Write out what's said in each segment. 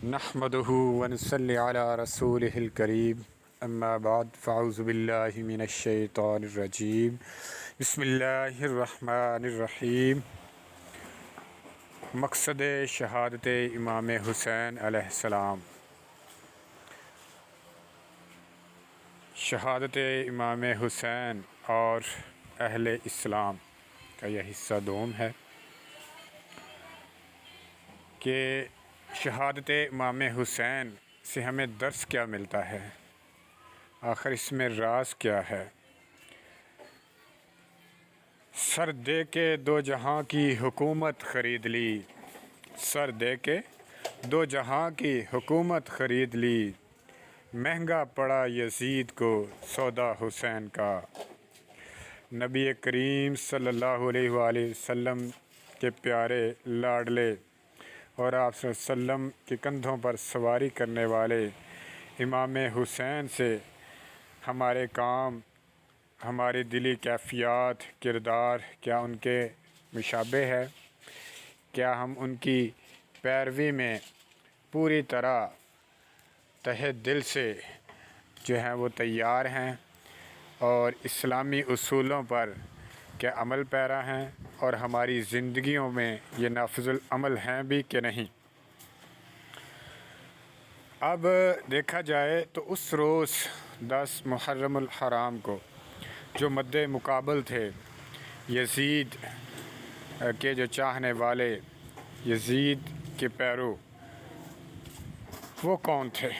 نحمده ونصلي على رسوله الكريم اما بعد فاعوذ باللہ من الشیطان الرجیم بسم اللہ الرحمن الرحیم۔ مقصد شہادت امام حسین علیہ السلام۔ شہادت امام حسین اور اہل اسلام کا یہ حصہ دوم ہے کہ شہادت امام حسین سے ہمیں درس کیا ملتا ہے، آخر اس میں راز کیا ہے۔ سر دے کے دو جہاں کی حکومت خرید لی، سر دے کے دو جہاں کی حکومت خرید لی، مہنگا پڑا یزید کو سودا حسین کا۔ نبی کریم صلی اللہ علیہ وآلہ وسلم کے پیارے لاڈلے اور آپ صلی اللہ علیہ وسلم کے کندھوں پر سواری کرنے والے امام حسین سے ہمارے کام، ہماری دلی کیفیات، کردار کیا ان کے مشابہ ہے؟ کیا ہم ان کی پیروی میں پوری طرح تہہ دل سے جو ہیں وہ تیار ہیں اور اسلامی اصولوں پر کیا عمل پیرا ہیں اور ہماری زندگیوں میں یہ نافذ العمل ہیں بھی کہ نہیں؟ اب دیکھا جائے تو اس روز 10 محرم الحرام کو جو مد مقابل تھے یزید کے جو چاہنے والے، یزید کے پیرو، وہ کون تھے؟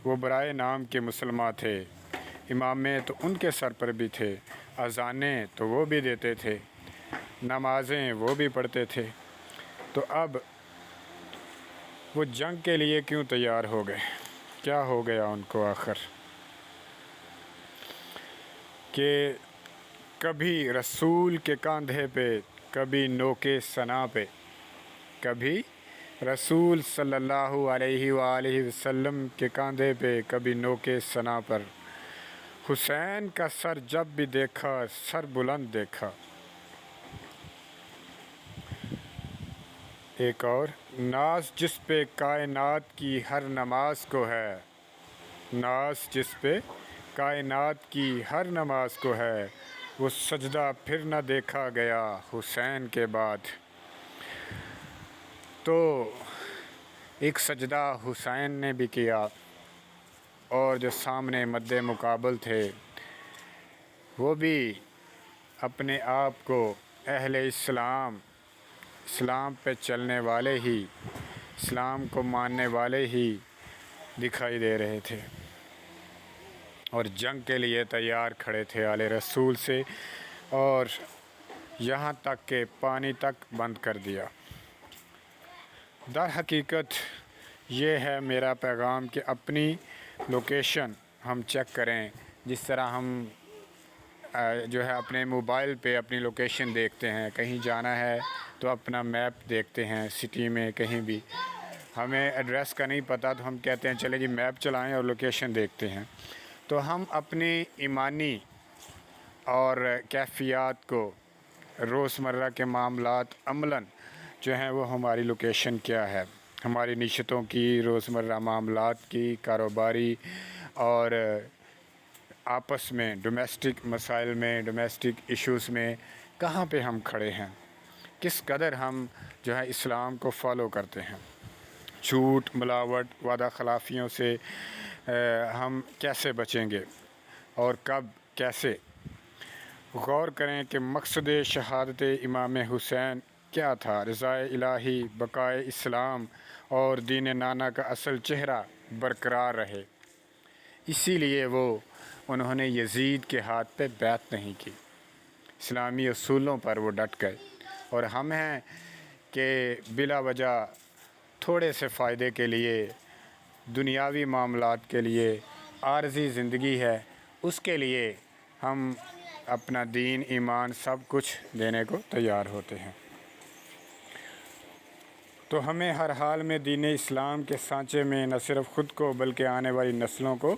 وہ برائے نام کے مسلمان تھے، امامے تو ان کے سر پر بھی تھے، اذانیں تو وہ بھی دیتے تھے، نمازیں وہ بھی پڑھتے تھے۔ تو اب وہ جنگ کے لیے کیوں تیار ہو گئے؟ کیا ہو گیا ان کو آخر کہ کبھی رسول کے کاندھے پہ، کبھی نوکے ثنا پہ، کبھی رسول صلی اللہ علیہ وآلہ وسلم کے کاندھے پہ، کبھی نوکے ثنا پر، حسین کا سر جب بھی دیکھا سر بلند دیکھا۔ ایک اور، ناز جس پہ کائنات کی ہر نماز کو ہے، ناز جس پہ کائنات کی ہر نماز کو ہے، وہ سجدہ پھر نہ دیکھا گیا حسین کے بعد۔ تو ایک سجدہ حسین نے بھی کیا اور جو سامنے مد مقابل تھے وہ بھی اپنے آپ کو اہل اسلام، اسلام پہ چلنے والے ہی، اسلام کو ماننے والے ہی دکھائی دے رہے تھے اور جنگ کے لیے تیار کھڑے تھے آل رسول سے، اور یہاں تک کہ پانی تک بند کر دیا۔ در حقیقت یہ ہے میرا پیغام کہ اپنی لوکیشن ہم چیک کریں، جس طرح ہم جو ہے اپنے موبائل پہ اپنی لوکیشن دیکھتے ہیں، کہیں جانا ہے تو اپنا میپ دیکھتے ہیں، سٹی میں کہیں بھی ہمیں ایڈریس کا نہیں پتہ تو ہم کہتے ہیں چلے جی میپ چلائیں اور لوکیشن دیکھتے ہیں۔ تو ہم اپنی ایمانی اور کیفیات کو، روزمرہ کے معاملات عملاً جو ہیں وہ ہماری لوکیشن کیا ہے، ہماری نشستوں کی، روزمرہ معاملات کی، کاروباری اور آپس میں ڈومیسٹک مسائل میں، ڈومیسٹک ایشوز میں کہاں پہ ہم کھڑے ہیں، کس قدر ہم جو ہے اسلام کو فالو کرتے ہیں، جھوٹ، ملاوٹ، وعدہ خلافیوں سے ہم کیسے بچیں گے اور کب کیسے؟ غور کریں کہ مقصد شہادت امام حسین کیا تھا۔ رضا الہی، بقائے اسلام اور دین نانا کا اصل چہرہ برقرار رہے، اسی لیے انہوں نے یزید کے ہاتھ پہ بیعت نہیں کی، اسلامی اصولوں پر وہ ڈٹ گئے۔ اور ہم ہیں کہ بلا وجہ تھوڑے سے فائدے کے لیے، دنیاوی معاملات کے لیے، عارضی زندگی ہے اس کے لیے ہم اپنا دین، ایمان سب کچھ دینے کو تیار ہوتے ہیں۔ تو ہمیں ہر حال میں دین اسلام کے سانچے میں نہ صرف خود کو بلکہ آنے والی نسلوں کو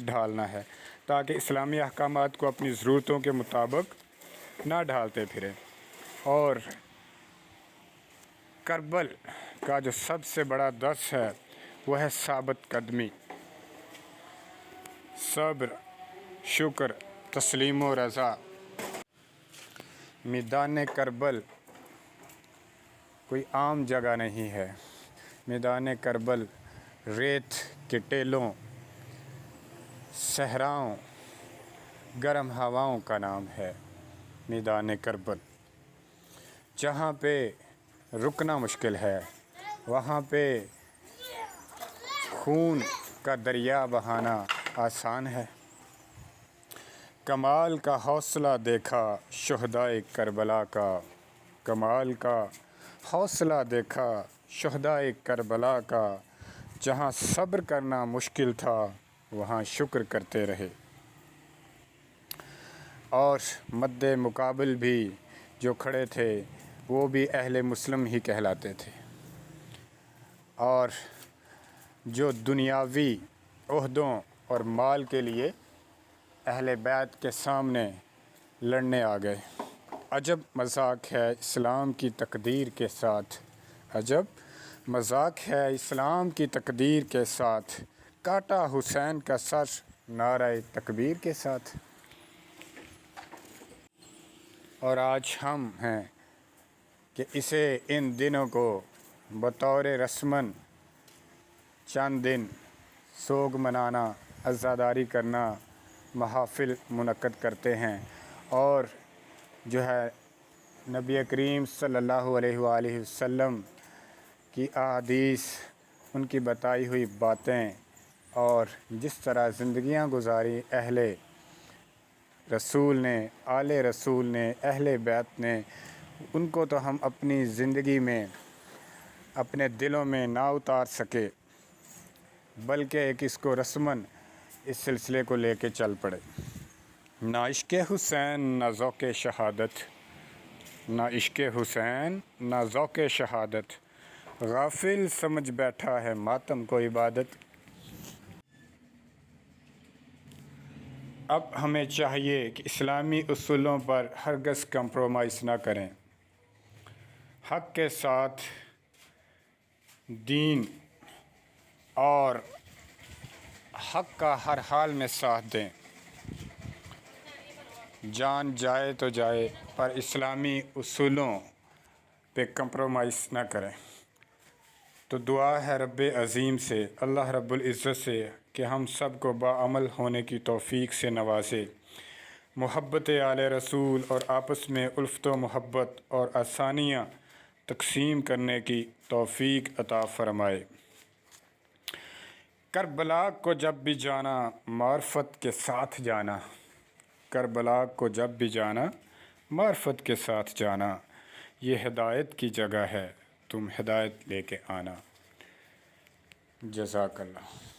ڈھالنا ہے، تاکہ اسلامی احکامات کو اپنی ضرورتوں کے مطابق نہ ڈھالتے پھریں۔ اور کربل کا جو سب سے بڑا درس ہے وہ ہے ثابت قدمی، صبر، شکر، تسلیم و رضا۔ میدان کربل کوئی عام جگہ نہیں ہے۔ میدان کربل ریت کے ٹیلوں، صحراؤں، گرم ہواؤں کا نام ہے۔ میدان کربل جہاں پہ رکنا مشکل ہے، وہاں پہ خون کا دریا بہانا آسان ہے۔ کمال کا حوصلہ دیکھا شہدائے کربلا کا، کمال کا حوصلہ دیکھا شہدائے کربلا کا، جہاں صبر کرنا مشکل تھا وہاں شکر کرتے رہے۔ اور مد مقابل بھی جو کھڑے تھے وہ بھی اہل مسلم ہی کہلاتے تھے، اور جو دنیاوی عہدوں اور مال کے لیے اہل بیت کے سامنے لڑنے آ گئے۔ عجب مذاق ہے اسلام کی تقدیر کے ساتھ، عجب مذاق ہے اسلام کی تقدیر کے ساتھ، کاٹا حسین کا سر نعرہ تکبیر کے ساتھ۔ اور آج ہم ہیں کہ اسے ان دنوں کو بطور رسماً چند دن سوگ منانا، عزاداری کرنا، محافل منعقد کرتے ہیں، اور جو ہے نبی کریم صلی اللہ علیہ وآلہ وسلم کی احادیث، ان کی بتائی ہوئی باتیں، اور جس طرح زندگیاں گزاری اہل رسول نے، آل رسول نے، اہل بیت نے، ان کو تو ہم اپنی زندگی میں، اپنے دلوں میں نہ اتار سکے، بلکہ ایک اس کو رسماً اس سلسلے کو لے کے چل پڑے۔ نہ عشق حسین نہ ذوق شہادت، نہ عشق حسین نہ ذوق شہادت، غافل سمجھ بیٹھا ہے ماتم کو عبادت۔ اب ہمیں چاہیے کہ اسلامی اصولوں پر ہرگز کمپرومائز نہ کریں، حق کے ساتھ دین اور حق کا ہر حال میں ساتھ دیں، جان جائے تو جائے پر اسلامی اصولوں پہ کمپرومائز نہ کریں۔ تو دعا ہے رب عظیم سے، اللہ رب العزت سے، کہ ہم سب کو باعمل ہونے کی توفیق سے نوازے، محبت آل رسول اور آپس میں الفت و محبت اور آسانیاں تقسیم کرنے کی توفیق عطا فرمائے۔ کربلا کو جب بھی جانا معرفت کے ساتھ جانا، کربلا کو جب بھی جانا معرفت کے ساتھ جانا، یہ ہدایت کی جگہ ہے، تم ہدایت لے کے آنا۔ جزاک اللہ۔